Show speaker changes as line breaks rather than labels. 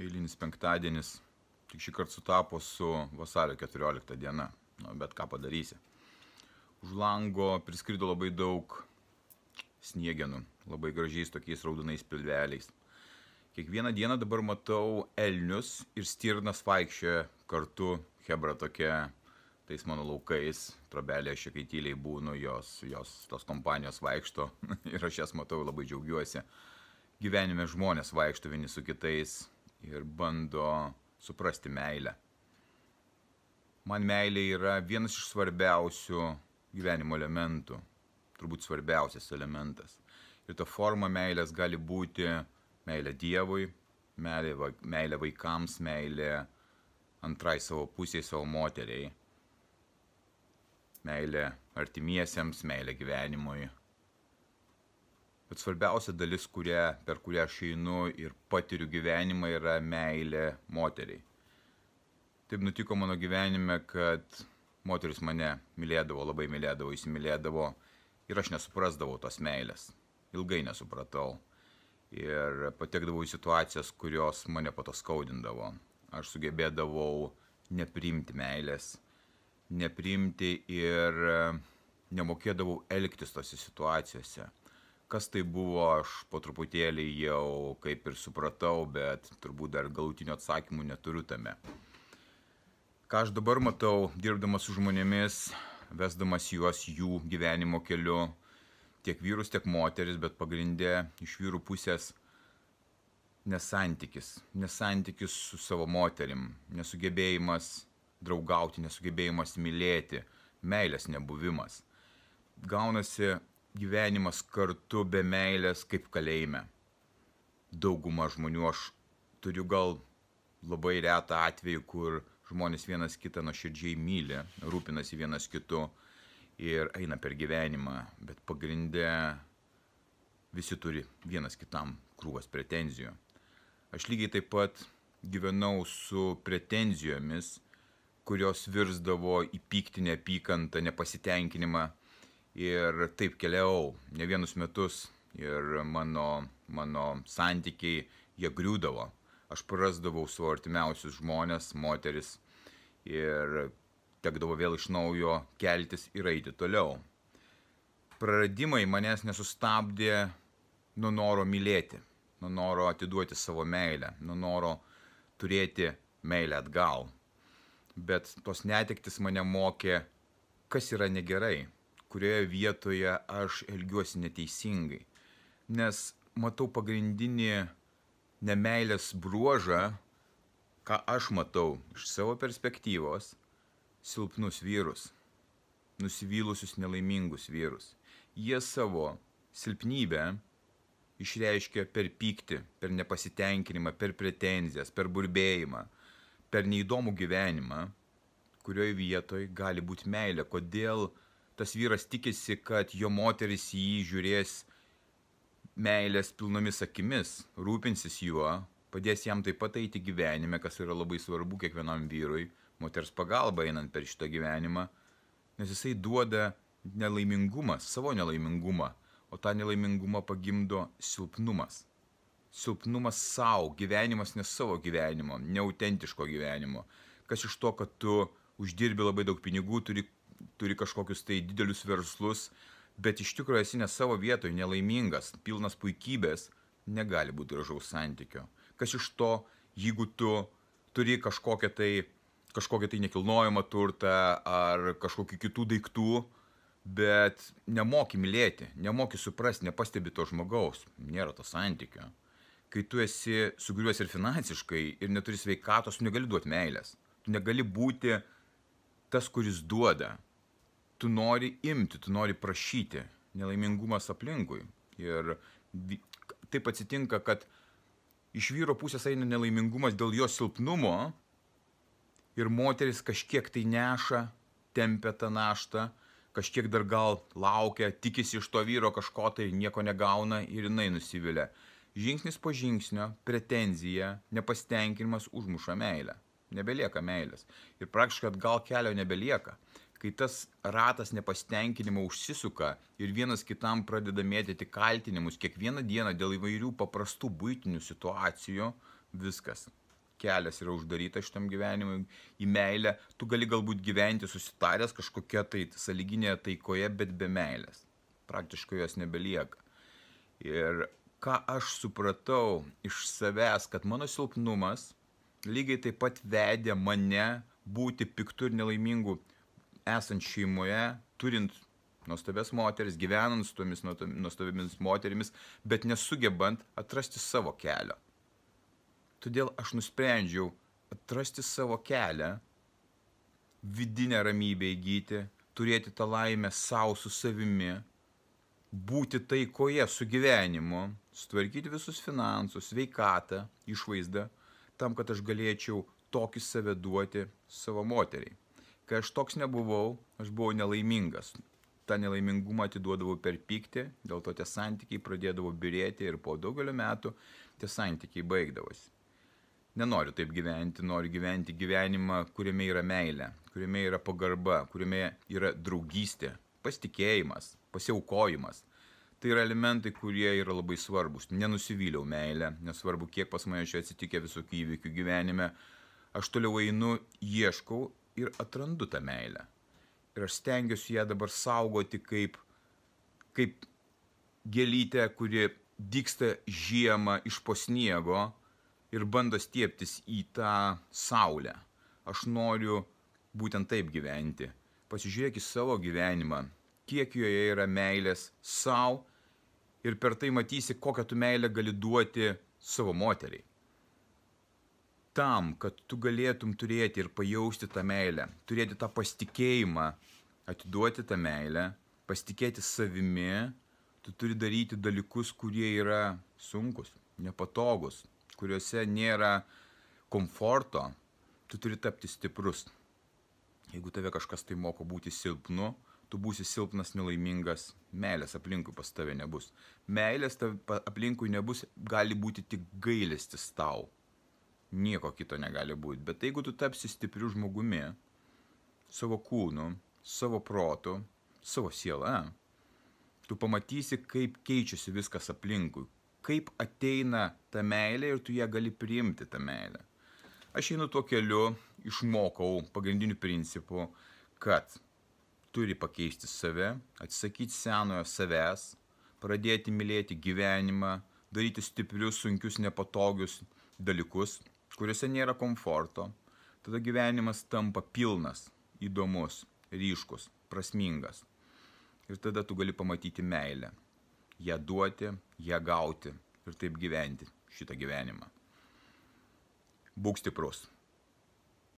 Eilinis penktadienis tik šį kartą sutapo su vasario 14 diena, bet ką padarysi. Už lango priskrido labai daug sniegenų, labai gražiais tokiais raudonais pilveliais. Kiekvieną dieną dabar matau elnius ir stirnas vaikščioja kartu, chebra tokia, tais mano laukais, trobelėje šiek tiek tyliai būnu, jos tos kompanijos vaikšto ir aš jas matau, labai džiaugiuosi. Gyvenime žmonės vaikšto vieni su kitais ir bando suprasti meilę. Man meilė yra vienas iš svarbiausių gyvenimo elementų, turbūt svarbiausias elementas. Ir ta forma meilės gali būti meilė Dievui, meilė vaikams, meilė antrai savo pusiai, savo moteriai, meilė artimiesiems, meilė gyvenimui. Bet svarbiausia dalis, per kurią aš einu ir patiriu gyvenimą, yra meilė moteriai. Taip nutiko mano gyvenime, kad moteris mane mylėdavo, labai mylėdavo, įsimylėdavo ir aš nesuprasdavau tos meilės. Ilgai nesupratau. Ir patekdavau į situacijas, kurios mane po to skaudindavo. Aš sugebėdavau nepriimti meilės, nepriimti ir nemokėdavau elgtis tose situacijose. Kas tai buvo, aš po truputėlį jau kaip ir supratau, bet turbūt dar galutinių atsakymų neturiu tame. Ką aš dabar matau, dirbdamas su žmonėmis, vesdamas juos jų gyvenimo keliu, tiek vyrus, tiek moteris, bet pagrindė iš vyrų pusės nesantykis su savo moterim, nesugebėjimas draugauti, nesugebėjimas mylėti, meilės nebuvimas. Gaunasi gyvenimas kartu be meilės kaip kalėjime. Dauguma žmonių, aš turiu gal labai retą atvejį, kur žmonės vienas kitą nuoširdžiai myli, rūpinasi vienas kitu ir eina per gyvenimą, bet pagrindė visi turi vienas kitam krūvas pretenzijų. Aš lygiai taip pat gyvenau su pretenzijomis, kurios virsdavo į pyktį, neapykantą, nepasitenkinimą ir taip keliavau ne vienus metus ir mano santykiai, jie griūdavo. Aš prarasdavau savo artimiausius žmones, moteris ir tekdavo vėl iš naujo keltis ir eiti toliau. Praradimai manęs nesustabdė nuo noro mylėti, nuo noro atiduoti savo meilę, nuo noro turėti meilę atgal. Bet tos netektis mane mokė, kas yra negerai, kurioje vietoje aš elgiuosi neteisingai. Nes matau pagrindinį nemeilės bruožą, ką aš matau iš savo perspektyvos, silpnus vyrus, nusivylusius nelaimingus vyrus. Jie savo silpnybę išreiškia per pyktį, per nepasitenkinimą, per pretenzijas, per burbėjimą, per neįdomų gyvenimą, kurioje vietoje gali būti meilė. Kodėl tas vyras tikisi, kad jo moteris į jį žiūrės meilės pilnomis akimis, rūpinsis juo, padės jam taip pat eiti gyvenime, kas yra labai svarbu kiekvienam vyrui, moters pagalba einant per šitą gyvenimą, nes jisai duoda nelaimingumą, savo nelaimingumą, o tą nelaimingumą pagimdo silpnumas. Silpnumas savo, gyvenimas ne savo gyvenimo, neautentiško gyvenimo. Kas iš to, kad tu uždirbi labai daug pinigų, turi kažkokius tai didelius verslus, bet iš tikrųjų esi ne savo vietoje, nelaimingas, pilnas puikybės, negali būti gražaus santykio. Kas iš to, jeigu tu turi kažkokią tai nekilnojamą turtą ar kažkokių kitų daiktų, bet nemoki mylėti, nemoki suprasti, nepastebi to žmogaus, nėra to santykio. Kai tu esi sugriuvęs ir finansiškai ir neturi sveikatos, tu negali duoti meilės. Tu negali būti tas, kuris duoda. Tu nori imti, tu nori prašyti. Nelaimingumas aplinkui. Ir taip atsitinka, kad iš vyro pusės eina nelaimingumas dėl jo silpnumo ir moteris kažkiek tai neša, tempia tą naštą, kažkiek dar gal laukia, tikisi iš to vyro kažko tai, nieko negauna ir jinai nusivilia. Žingsnis po žingsnio, pretenzija, nepasitenkinimas užmuša meilę. Nebelieka meilės. Ir praktiškai atgal kelio nebelieka. kai tas ratas nepasitenkinimo užsisuka ir vienas kitam pradeda mėtyti kaltinimus kiekvieną dieną dėl įvairių paprastų buitinių situacijų, viskas. Kelias yra uždarytas šitam gyvenimui į meilę, tu gali galbūt gyventi susitaręs kažkokia tai sąlyginėje taikoje, bet be meilės. Praktiškai jos nebelieka. Ir ką aš supratau iš savęs, kad mano silpnumas lygiai taip pat vedė mane būti piktu ir nelaimingu esant šeimoje, turint nuostabias moteris, gyvenant su tomis nuostabiamis moterimis, bet nesugebant atrasti savo kelio. Todėl aš nusprendžiau atrasti savo kelią, vidinę ramybę įgyti, turėti tą laimę savo su savimi, būti taikoje su gyvenimu, sutvarkyti visus finansus, sveikatą, išvaizdą, tam, kad aš galėčiau tokį save duoti savo moteriai. Kai aš toks nebuvau, aš buvau nelaimingas. tą nelaimingumą atiduodavau per pyktį, dėl to tie santykiai pradėdavo byrėti ir po daugelio metų tie santykiai baigdavosi. Nenoriu taip gyventi, noriu gyventi gyvenimą, kuriame yra meilė, kuriame yra pagarba, kuriame yra draugystė, pasitikėjimas, pasiaukojimas. Tai yra elementai, kurie yra labai svarbus. Nenusivyliau meilę, nesvarbu, kiek pas mane čia atsitikė visokių įvykių gyvenime. Aš toliau einu, ieškau ir atrandu tą meilę. Ir aš stengiuosi ją dabar saugoti kaip gėlytę, kuri dygsta žiemą iš po sniego ir bando stieptis į tą saulę. Aš noriu būtent taip gyventi. Pasižiūrėk į savo gyvenimą, kiek joje yra meilės sau ir per tai matysi, kokią tu meilę gali duoti savo moteriai. Tam, kad tu galėtum turėti ir pajausti tą meilę, turėti tą pasitikėjimą, atiduoti tą meilę, pasitikėti savimi, tu turi daryti dalykus, kurie yra sunkus, nepatogus, kuriuose nėra komforto, tu turi tapti stiprus. Jeigu tave kažkas tai moko būti silpnu, tu būsi silpnas, nelaimingas, meilės aplinkui pas tave nebus. Meilės aplinkui nebus, gali būti tik gailestis tau. Nieko kito negali būti. Bet jeigu tu tapsi stipriu žmogumi, savo kūnu, savo protu, savo siela, tu pamatysi, kaip keičiasi viskas aplinkui, kaip ateina ta meilė ir tu ją gali priimti tą meilę. Aš einu tuo keliu, išmokau pagrindinių principų, kad turi pakeisti save, atsisakyti senojo savęs, pradėti mylėti gyvenimą, daryti stiprius, sunkius, nepatogius dalykus, kuriuose nėra komforto. Tada gyvenimas tampa pilnas, įdomus, ryškus, prasmingas. Ir tada tu gali pamatyti meilę, ją duoti, ją gauti ir taip gyventi šitą gyvenimą. Būk stiprus.